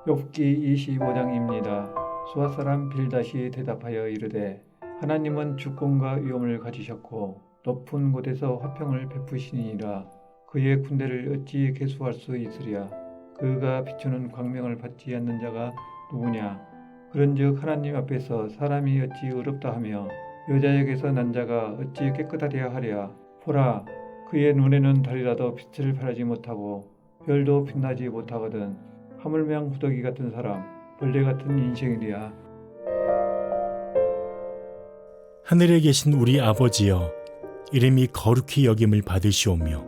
욥기 25장입니다. 수아 사람 빌닷이 대답하여 이르되 하나님은 주권과 위엄을 가지셨고 높은 곳에서 화평을 베푸시니라. 그의 군대를 어찌 계수할 수 있으랴. 그가 비추는 광명을 받지 않는 자가 누구냐. 그런즉 하나님 앞에서 사람이 어찌 의롭다 하며 여자에게서 난 자가 어찌 깨끗하리야 하랴. 보라, 그의 눈에는 달이라도 빛을 발하지 못하고 별도 빛나지 못하거든. 하물며 구더기 같은 사람, 벌레 같은 인생이리야. 하늘에 계신 우리 아버지여, 이름이 거룩히 여김을 받으시오며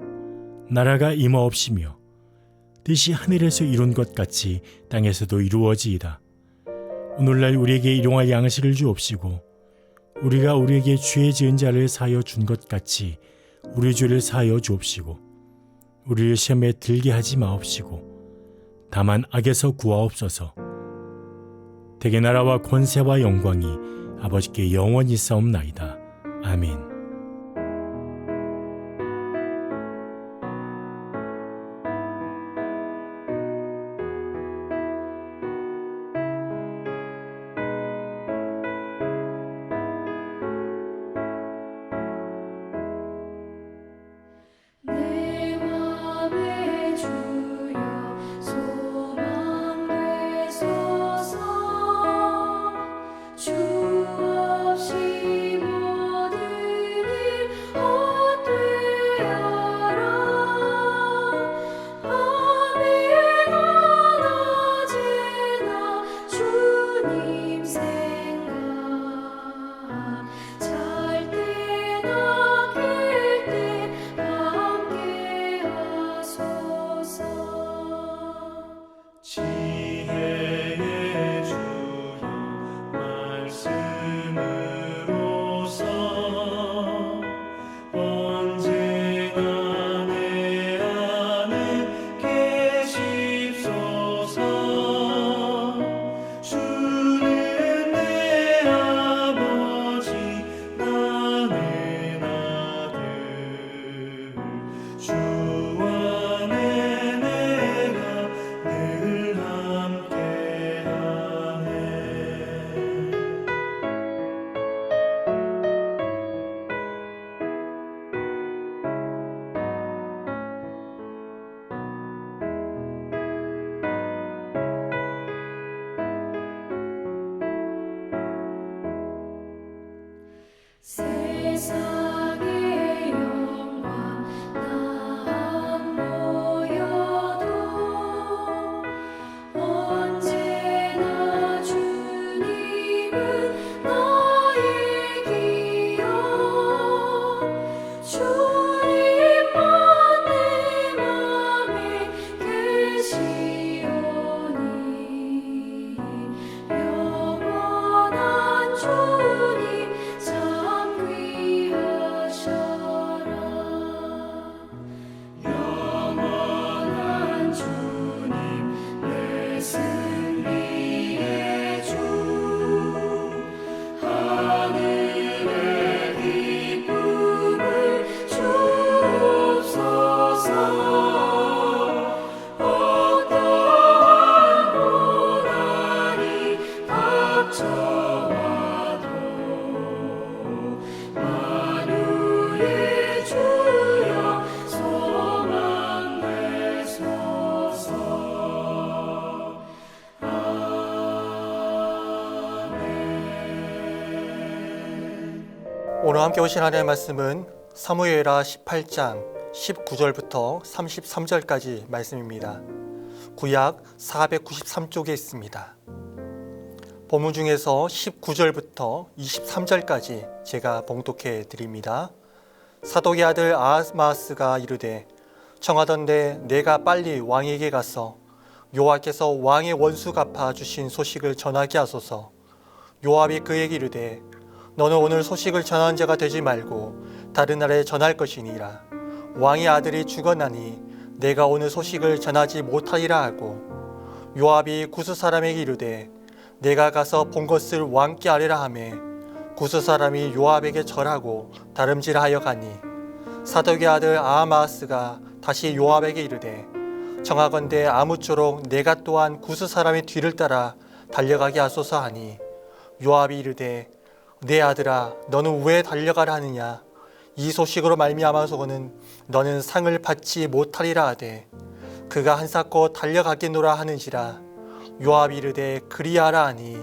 나라가 임하옵시며 뜻이 하늘에서 이룬 것 같이 땅에서도 이루어지이다. 오늘날 우리에게 일용할 양식을 주옵시고 우리가 우리에게 죄 지은 자를 사하여 준 것 같이 우리 죄를 사하여 주옵시고 우리를 시험에 들게 하지 마옵시고 다만 악에서 구하옵소서. 대개 나라와 권세와 영광이 아버지께 영원히 싸움나이다. 아멘. 내 맘에 주여 소망 되소서. 주 없이 모든 일 헛되어라. 밤이나 낮에나 주님 생각, 잘 때나 깰 때 함께 하소서. 지혜의 주여 말씀으로서 언제나 내 안에 계십소서. 주는 내 아버지 나는 아들 주 안에 내가 늘 함께하네. 세상의 영광 다 안 보여도 언제나 주님은 나의 기여. 주님만 내 맘에 계시오니 영원한 주님 참 귀하셔라. 영원한 주님 내 승리의 주, 하늘의 기쁨을 주옵소서. 어떠한 고난이 닥쳐와도 만유의 주여 소망 되소서. 오늘 함께 오신 하나님의 말씀은 사무엘하 18장 19절부터 33절까지 말씀입니다. 구약 493쪽에 있습니다. 본문 중에서 19절부터 23절까지 제가 봉독해 드립니다. 사독의 아들 아하스가 이르되 청하던대 내가 빨리 왕에게 가서 여호와께서 왕의 원수 갚아 주신 소식을 전하게 하소서. 요압이 그에게 이르되 너는 오늘 소식을 전하는 자가 되지 말고 다른 날에 전할 것이니라. 왕의 아들이 죽었나니 내가 오늘 소식을 전하지 못하리라 하고 요압이 구스 사람에게 이르되 내가 가서 본 것을 왕께 아뢰라 하매 구스 사람이 요압에게 절하고 다름질하여 가니 사독의 아들 아하마스가 다시 요압에게 이르되 정하건대 아무쪼록 내가 또한 구스 사람의 뒤를 따라 달려가게 하소서 하니 요압이 이르되 내 아들아 너는 왜 달려가라 하느냐 이 소식으로 말미암아서는 너는 상을 받지 못하리라 하되 그가 한사코 달려가겠노라 하는지라 요압이 이르되 그리하라 하니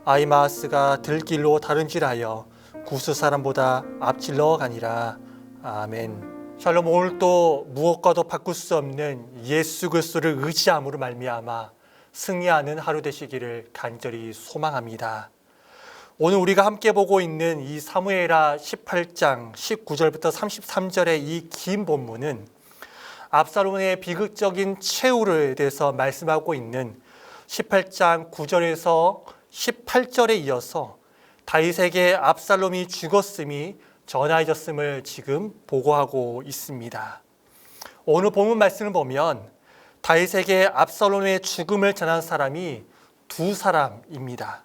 아히마아스가 들길로 다른질하여 구스 사람보다 앞질러 가니라. 아멘. 샬롬. 오늘도 무엇과도 바꿀 수 없는 예수 그리스도를 의지함으로 말미암아 승리하는 하루 되시기를 간절히 소망합니다. 오늘 우리가 함께 보고 있는 이 사무엘하 18장 19절부터 33절의 이 긴 본문은 압살롬의 비극적인 최후에 대해서 말씀하고 있는 18장 9절에서 18절에 이어서 다윗에게 압살롬이 죽었음이 전해졌음을 지금 보고하고 있습니다. 오늘 본문 말씀을 보면 다윗에게 압살롬의 죽음을 전한 사람이 두 사람입니다.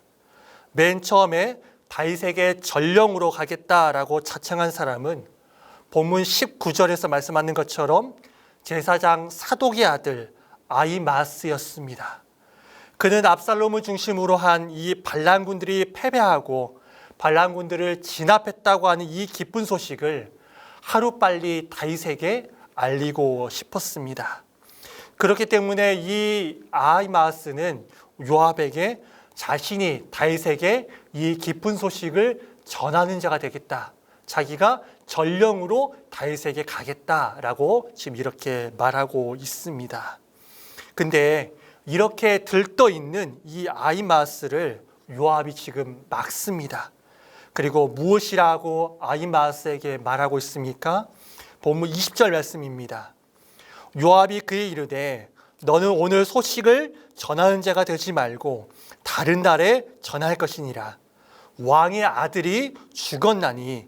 맨 처음에 다윗에게 전령으로 가겠다라고 자청한 사람은 본문 19절에서 말씀하는 것처럼 제사장 사독의 아들 아히마스였습니다. 그는 압살롬을 중심으로 한 이 반란군들이 패배하고 반란군들을 진압했다고 하는 이 기쁜 소식을 하루빨리 다윗에게 알리고 싶었습니다. 그렇기 때문에 이 아히마스는 요압에게 자신이 다윗에게 이 기쁜 소식을 전하는 자가 되겠다. 자기가 전령으로 다윗에게 가겠다라고 지금 이렇게 말하고 있습니다. 근데 이렇게 들떠 있는 이 아히마스를 요압이 지금 막습니다. 그리고 무엇이라고 아히마스에게 말하고 있습니까? 본문 20절 말씀입니다. 요압이 그에 이르되 너는 오늘 소식을 전하는 자가 되지 말고 다른 날에 전할 것이니라. 왕의 아들이 죽었나니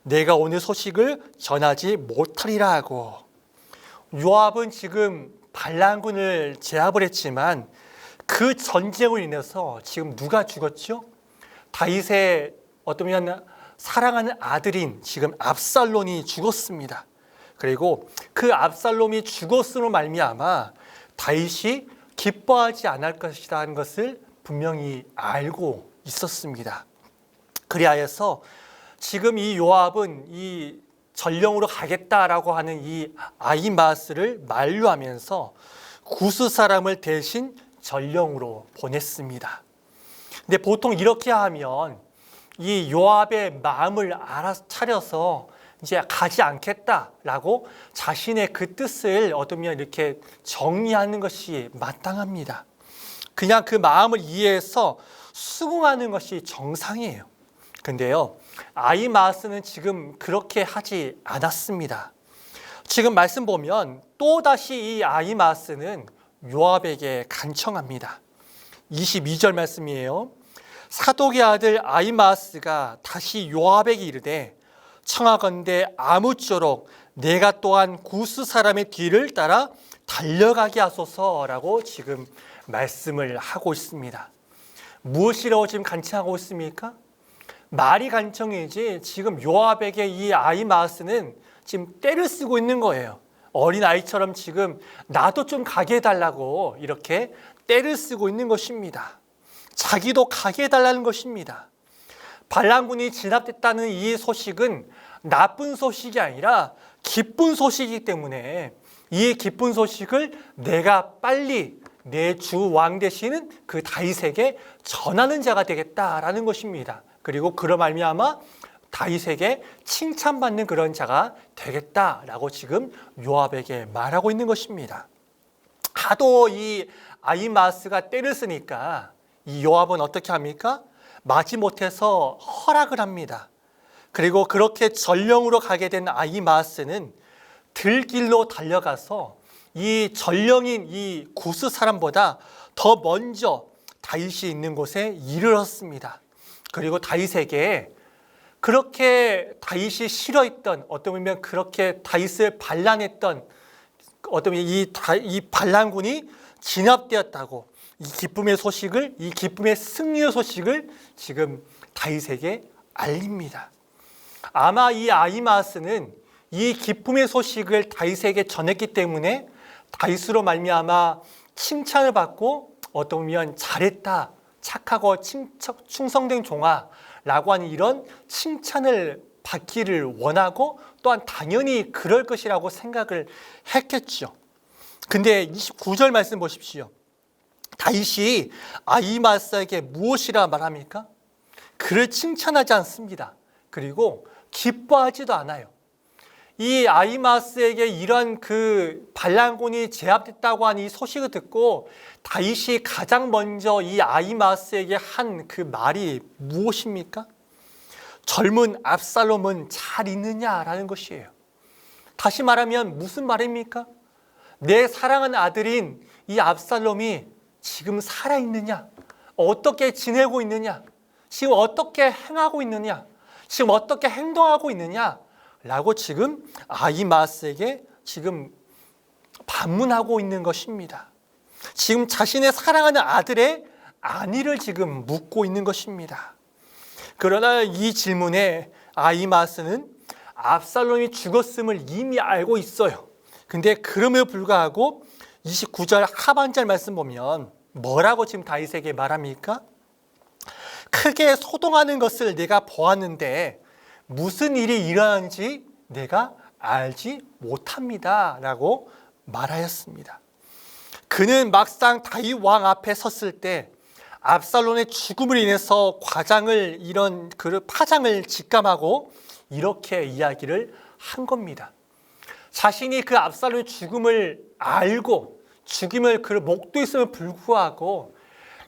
내가 오늘 소식을 전하지 못하리라 하고. 요압은 지금 반란군을 제압을 했지만 그 전쟁으로 인해서 지금 누가 죽었죠? 다윗의 어쩌면 사랑하는 아들인 지금 압살롬이 죽었습니다. 그리고 그 압살롬이 죽었으로 말미암아 다윗이 기뻐하지 않을 것이라는 것을 분명히 알고 있었습니다. 그리하여서 지금 이 요압은 이 전령으로 가겠다라고 하는 이 아히마스를 만류하면서 구스 사람을 대신 전령으로 보냈습니다. 근데 보통 이렇게 하면 이 요압의 마음을 알아차려서 이제 가지 않겠다라고 자신의 그 뜻을 얻으면 이렇게 정리하는 것이 마땅합니다. 그냥 그 마음을 이해해서 수긍하는 것이 정상이에요. 근데요, 아히마스는 지금 그렇게 하지 않았습니다. 지금 말씀 보면 또다시 이 아히마스는 요압에게 간청합니다. 22절 말씀이에요. 사독의 아들 아히마스가 다시 요압에게 이르되 청하건대 아무쪼록 내가 또한 구스 사람의 뒤를 따라 달려가게 하소서라고 지금 말씀을 하고 있습니다. 무엇이라고 지금 간청하고 있습니까? 말이 간청이지 지금 요압에게 이 아히마스는 지금 떼를 쓰고 있는 거예요. 어린아이처럼 지금 나도 좀 가게 해달라고 이렇게 떼를 쓰고 있는 것입니다. 자기도 가게 해달라는 것입니다. 반란군이 진압됐다는 이 소식은 나쁜 소식이 아니라 기쁜 소식이기 때문에 이 기쁜 소식을 내가 빨리 내 주 왕 되시는 그 다윗에게 전하는 자가 되겠다라는 것입니다. 그리고 그로 말미암아 다윗에게 칭찬받는 그런 자가 되겠다라고 지금 요압에게 말하고 있는 것입니다. 하도 이 아히마스가 떼를 쓰니까 이 요압은 어떻게 합니까? 마지못해서 허락을 합니다. 그리고 그렇게 전령으로 가게 된 아히마스는 들길로 달려가서 이 전령인 이 구스 사람보다 더 먼저 다윗이 있는 곳에 이르렀습니다. 그리고 다윗에게 그렇게 다윗이 싫어했던, 어떤 의미면 그렇게 다윗을 반란했던, 어떤 이 반란군이 진압되었다고 이 기쁨의 소식을, 이 기쁨의 승리의 소식을 지금 다윗에게 알립니다. 아마 이 아히마스는 이 기쁨의 소식을 다윗에게 전했기 때문에 다윗으로 말미암아 칭찬을 받고 어떻게 보면 잘했다, 착하고 충성된 종아라고 하는 이런 칭찬을 받기를 원하고 또한 당연히 그럴 것이라고 생각을 했겠죠. 근데 29절 말씀 보십시오. 다윗이 아히마아스에게 무엇이라 말합니까? 그를 칭찬하지 않습니다. 그리고 기뻐하지도 않아요. 이 아히마아스에게 이런 그 반란군이 제압됐다고 하는 이 소식을 듣고 다윗이 가장 먼저 이 아히마아스에게 한 그 말이 무엇입니까? 젊은 압살롬은 잘 있느냐라는 것이에요. 다시 말하면 무슨 말입니까? 내 사랑하는 아들인 이 압살롬이 지금 살아있느냐? 어떻게 지내고 있느냐? 지금 어떻게 행하고 있느냐? 지금 어떻게 행동하고 있느냐? 라고 지금 아히마아스에게 지금 반문하고 있는 것입니다. 지금 자신의 사랑하는 아들의 안위를 지금 묻고 있는 것입니다. 그러나 이 질문에 아히마아스는 압살롬이 죽었음을 이미 알고 있어요. 근데 그럼에도 불구하고 29절 하반절 말씀 보면 뭐라고 지금 다윗에게 말합니까? 크게 소동하는 것을 내가 보았는데 무슨 일이 일어나는지 내가 알지 못합니다 라고 말하였습니다. 그는 막상 다윗 왕 앞에 섰을 때 압살롬의 죽음으로 인해서 이런 파장을 직감하고 이렇게 이야기를 한 겁니다. 자신이 그 압살롬의 죽음을 알고 죽임을 그를 목도했음을 불구하고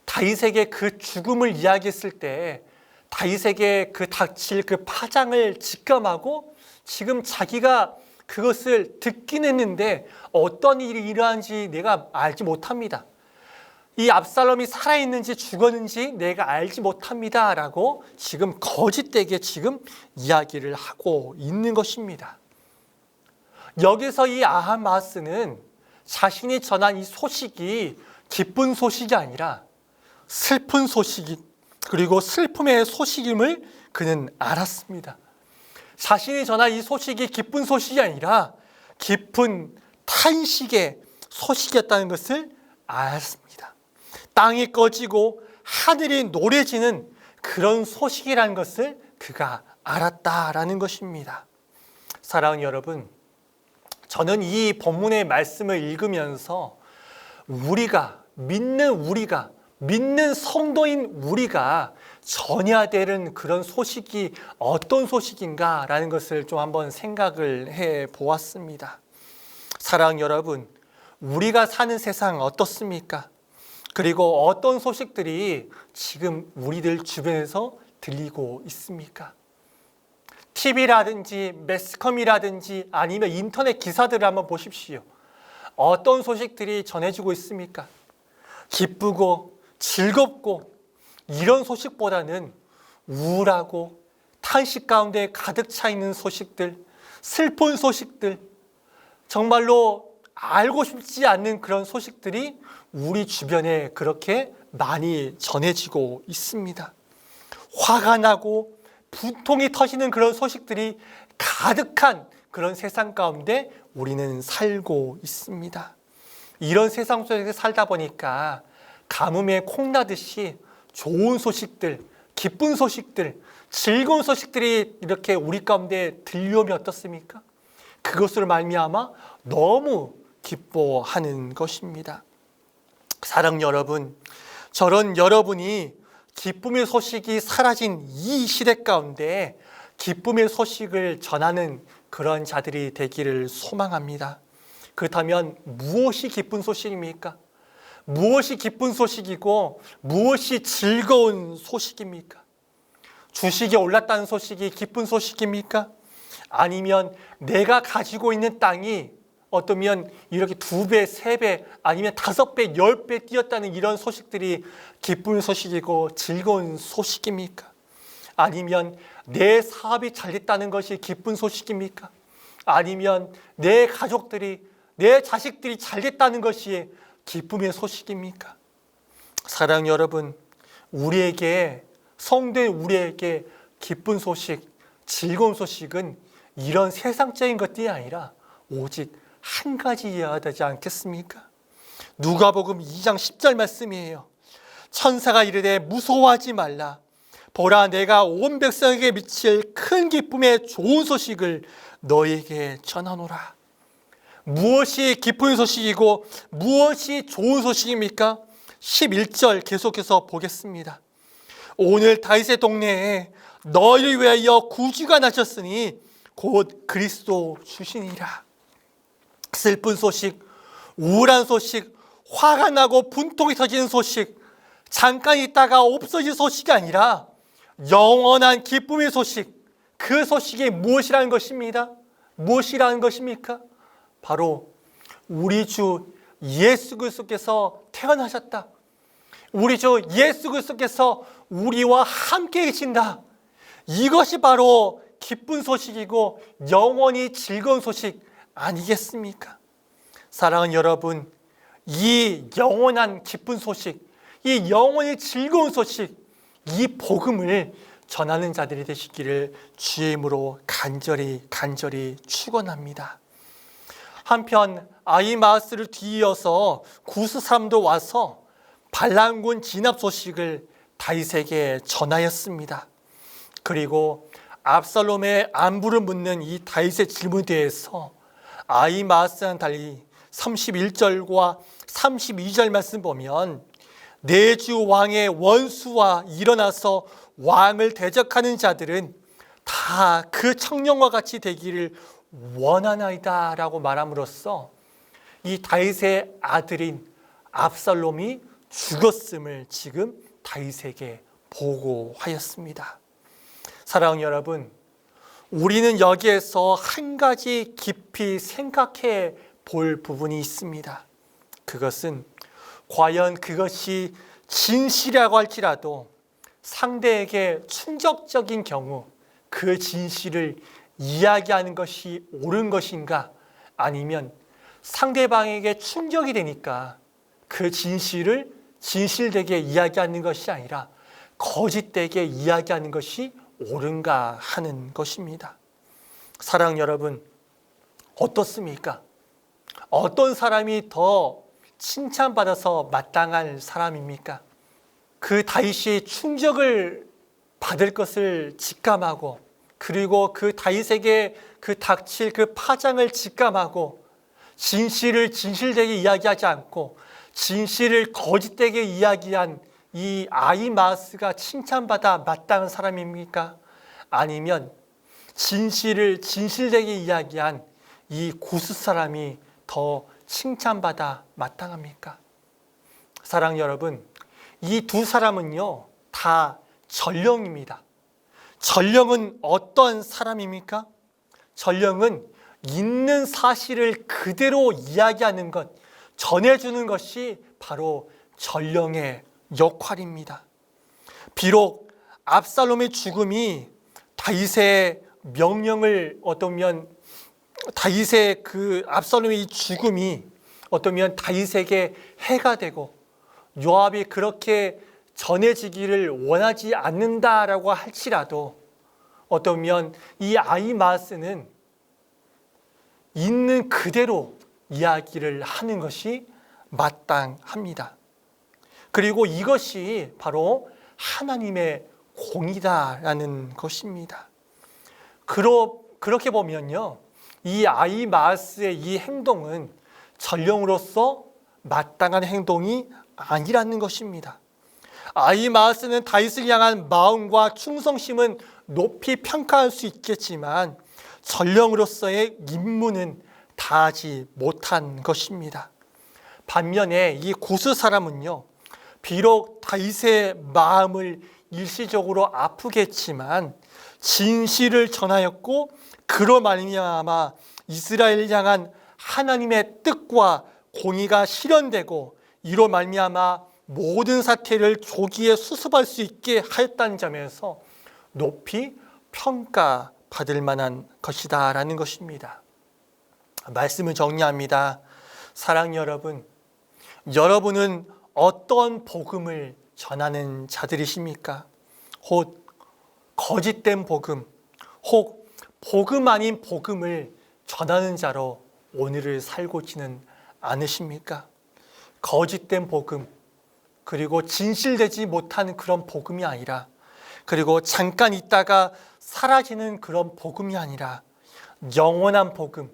다윗에게 그 죽음을 이야기했을 때 다윗에게 그 닥칠 그 파장을 직감하고 지금 자기가 그것을 듣긴 했는데 어떤 일이 일어난지 내가 알지 못합니다. 이 압살롬이 살아있는지 죽었는지 내가 알지 못합니다 라고 지금 거짓되게 지금 이야기를 하고 있는 것입니다. 여기서 이 아히마아스는 자신이 전한 이 소식이 기쁜 소식이 아니라 슬픈 소식이 그리고 슬픔의 소식임을 그는 알았습니다. 자신이 전한 이 소식이 기쁜 소식이 아니라 깊은 탄식의 소식이었다는 것을 알았습니다. 땅이 꺼지고 하늘이 노래지는 그런 소식이라는 것을 그가 알았다라는 것입니다. 사랑하는 여러분, 저는 이 본문의 말씀을 읽으면서 믿는 성도인 우리가 전해야 되는 그런 소식이 어떤 소식인가라는 것을 좀 한번 생각을 해 보았습니다. 사랑하는 여러분, 우리가 사는 세상 어떻습니까? 그리고 어떤 소식들이 지금 우리들 주변에서 들리고 있습니까? TV라든지 매스컴이라든지 아니면 인터넷 기사들을 한번 보십시오. 어떤 소식들이 전해지고 있습니까? 기쁘고 즐겁고 이런 소식보다는 우울하고 탄식 가운데 가득 차 있는 소식들, 슬픈 소식들, 정말로 알고 싶지 않는 그런 소식들이 우리 주변에 그렇게 많이 전해지고 있습니다. 화가 나고 분통이 터지는 그런 소식들이 가득한 그런 세상 가운데 우리는 살고 있습니다. 이런 세상 속에 살다 보니까 가뭄에 콩나듯이 좋은 소식들, 기쁜 소식들, 즐거운 소식들이 이렇게 우리 가운데 들려오면 어떻습니까? 그것으로 말미암아 너무 기뻐하는 것입니다. 사랑 여러분, 저런 여러분이 기쁨의 소식이 사라진 이 시대 가운데 기쁨의 소식을 전하는 그런 자들이 되기를 소망합니다. 그렇다면 무엇이 기쁜 소식입니까? 무엇이 기쁜 소식이고 무엇이 즐거운 소식입니까? 주식이 올랐다는 소식이 기쁜 소식입니까? 아니면 내가 가지고 있는 땅이 어쩌면 이렇게 2배, 3배, 아니면 5배, 10배 뛰었다는 이런 소식들이 기쁜 소식이고 즐거운 소식입니까? 아니면 내 사업이 잘 됐다는 것이 기쁜 소식입니까? 아니면 내 가족들이, 내 자식들이 잘 됐다는 것이 기쁨의 소식입니까? 사랑 여러분, 우리에게, 성도인 우리에게 기쁜 소식, 즐거운 소식은 이런 세상적인 것들이 아니라 오직 한 가지 이해해야 되지 않겠습니까? 누가복음 2장 10절 말씀이에요. 천사가 이르되 무서워하지 말라. 보라, 내가 온 백성에게 미칠 큰 기쁨의 좋은 소식을 너에게 전하노라. 무엇이 기쁜 소식이고 무엇이 좋은 소식입니까? 11절 계속해서 보겠습니다. 오늘 다윗의 동네에 너희를 위하여 구주가 나셨으니 곧 그리스도 주시니라. 슬픈 소식, 우울한 소식, 화가 나고 분통이 터지는 소식, 잠깐 있다가 없어질 소식이 아니라 영원한 기쁨의 소식, 그 소식이 무엇이라는 것입니다. 무엇이라는 것입니까? 바로 우리 주 예수 그리스도께서 태어나셨다. 우리 주 예수 그리스도께서 우리와 함께 계신다. 이것이 바로 기쁜 소식이고 영원히 즐거운 소식 아니겠습니까? 사랑하는 여러분, 이 영원한 기쁜 소식, 이 영원히 즐거운 소식, 이 복음을 전하는 자들이 되시기를 주의 이름으로 간절히 축원합니다. 한편 아히마아스를 뒤이어서 구스 사람도 와서 발람군 진압 소식을 다윗에게 전하였습니다. 그리고 압살롬의 안부를 묻는 이 다윗의 질문에 대해서 아히마아스와는 달리 31절과 32절 말씀 보면 내 주 왕의 원수와 일어나서 왕을 대적하는 자들은 다 그 청년과 같이 되기를 원하나이다 라고 말함으로써 이 다윗의 아들인 압살롬이 죽었음을 지금 다윗에게 보고하였습니다. 사랑하는 여러분, 우리는 여기에서 한 가지 깊이 생각해 볼 부분이 있습니다. 그것은 과연 그것이 진실이라고 할지라도 상대에게 충격적인 경우 그 진실을 이야기하는 것이 옳은 것인가, 아니면 상대방에게 충격이 되니까 그 진실을 진실되게 이야기하는 것이 아니라 거짓되게 이야기하는 것이 옳은가 하는 것입니다. 사랑 여러분, 어떻습니까? 어떤 사람이 더 칭찬받아서 마땅할 사람입니까? 그 다윗이 충격을 받을 것을 직감하고, 그리고 그 다윗에게 그 닥칠 그 파장을 직감하고, 진실을 진실되게 이야기하지 않고 진실을 거짓되게 이야기한 이 아히마아스가 칭찬받아 마땅한 사람입니까? 아니면 진실을 진실되게 이야기한 이 구스 사람이 더 칭찬받아 마땅합니까? 사랑 여러분, 이 두 사람은요 다 전령입니다. 전령은 어떤 사람입니까? 전령은 있는 사실을 그대로 이야기하는 것, 전해주는 것이 바로 전령의 역할입니다. 비록 압살롬의 죽음이 다윗의 명령을 어떠면 다윗의 그 압살롬의 죽음이 어떠면 다윗에게 해가 되고 요압이 그렇게 전해지기를 원하지 않는다라고 할지라도 어떠면 이 아히마아스는 있는 그대로 이야기를 하는 것이 마땅합니다. 그리고 이것이 바로 하나님의 공이다라는 것입니다. 그렇게 보면요, 이 아히마아스의 이 행동은 전령으로서 마땅한 행동이 아니라는 것입니다. 아히마아스는 다윗을 향한 마음과 충성심은 높이 평가할 수 있겠지만 전령으로서의 임무는 다하지 못한 것입니다. 반면에 이 구스 사람은요, 비록 다윗의 마음을 일시적으로 아프게 했지만 진실을 전하였고, 그로 말미암아 이스라엘을 향한 하나님의 뜻과 공의가 실현되고, 이로 말미암아 모든 사태를 조기에 수습할 수 있게 하였다는 점에서 높이 평가받을 만한 것이다 라는 것입니다. 말씀을 정리합니다. 사랑 여러분, 여러분은 어떤 복음을 전하는 자들이십니까? 혹 거짓된 복음, 혹 복음 아닌 복음을 전하는 자로 오늘을 살고 있지는 않으십니까? 거짓된 복음, 그리고 진실되지 못한 그런 복음이 아니라, 그리고 잠깐 있다가 사라지는 그런 복음이 아니라 영원한 복음,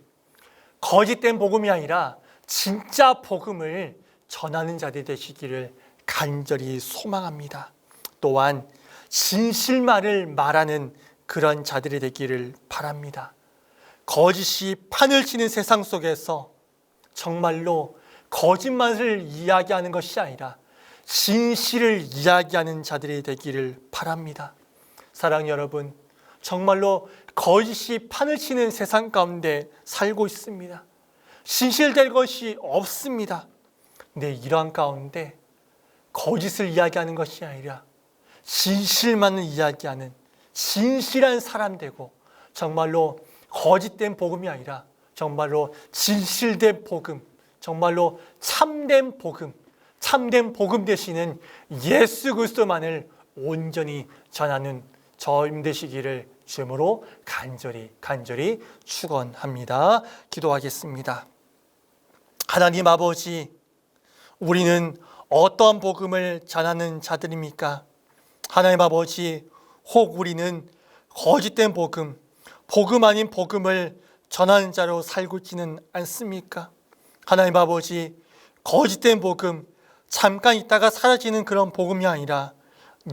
거짓된 복음이 아니라 진짜 복음을 전하는 자들이 되시기를 간절히 소망합니다. 또한 진실만을 말하는 그런 자들이 되기를 바랍니다. 거짓이 판을 치는 세상 속에서 정말로 거짓말을 이야기하는 것이 아니라 진실을 이야기하는 자들이 되기를 바랍니다. 사랑하는 여러분, 정말로 거짓이 판을 치는 세상 가운데 살고 있습니다. 진실될 것이 없습니다. 근데 이러한 가운데 거짓을 이야기하는 것이 아니라 진실만을 이야기하는 진실한 사람 되고, 정말로 거짓된 복음이 아니라 정말로 진실된 복음, 정말로 참된 복음 되시는 예수 그리스도만을 온전히 전하는 저임 되시기를 주님으로 간절히 축원합니다. 기도하겠습니다. 하나님 아버지, 우리는 어떠한 복음을 전하는 자들입니까? 하나님 아버지, 혹 우리는 거짓된 복음 아닌 복음을 전하는 자로 살고 있지는 않습니까? 하나님 아버지, 거짓된 복음, 잠깐 있다가 사라지는 그런 복음이 아니라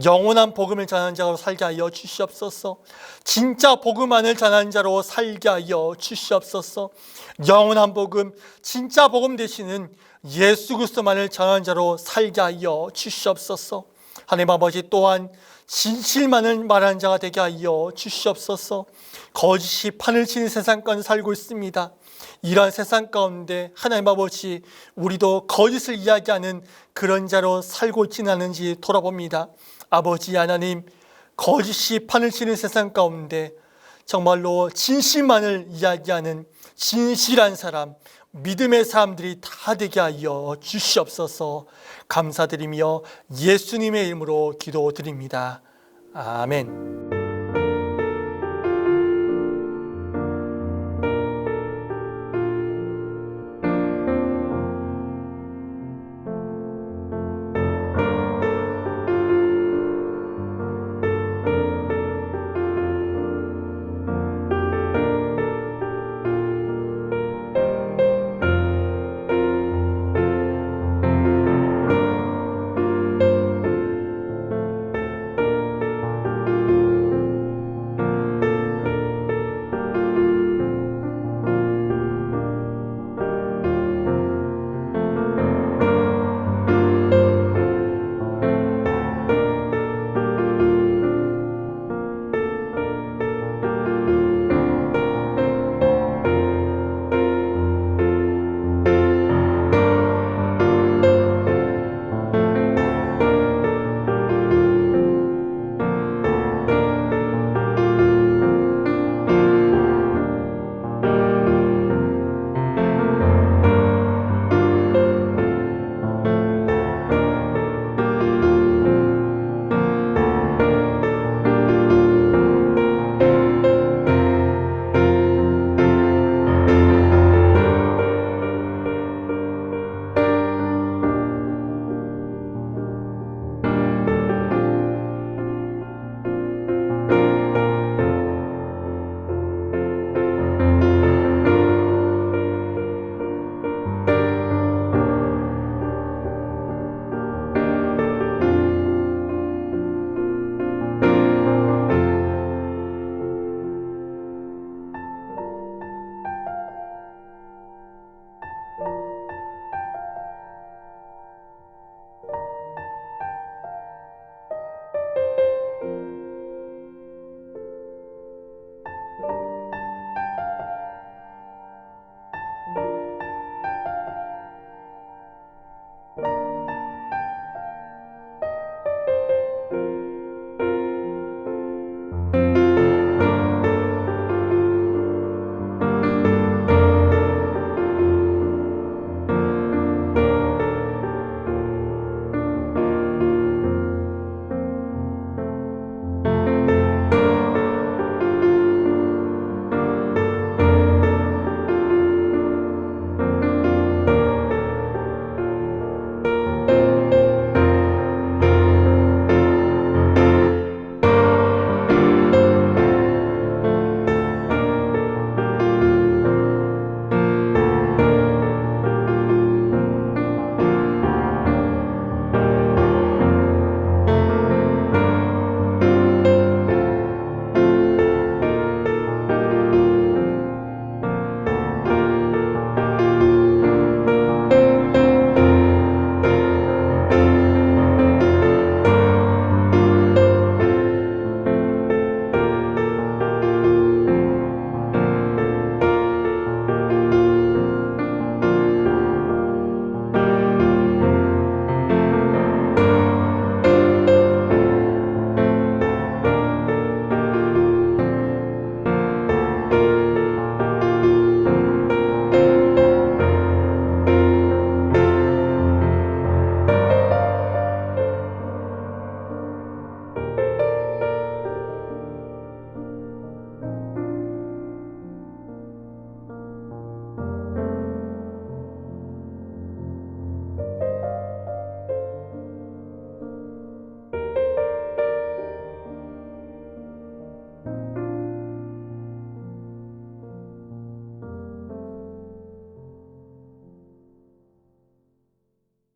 영원한 복음을 전하는 자로 살게 하여 주시옵소서. 진짜 복음만을 전하는 자로 살게 하여 주시옵소서. 영원한 복음, 진짜 복음 되시는 예수 그리스도만을 전하는 자로 살게 하여 주시옵소서. 하나님 아버지, 또한 진실만을 말하는 자가 되게 하여 주시옵소서. 거짓이 판을 치는 세상 가운데 살고 있습니다. 이러한 세상 가운데 하나님 아버지, 우리도 거짓을 이야기하는 그런 자로 살고 있지는 않은지 돌아봅니다. 아버지 하나님, 거짓이 판을 치는 세상 가운데 정말로 진실만을 이야기하는 진실한 사람, 믿음의 사람들이 다 되게 하여 주시옵소서. 감사드리며 예수님의 이름으로 기도드립니다. 아멘.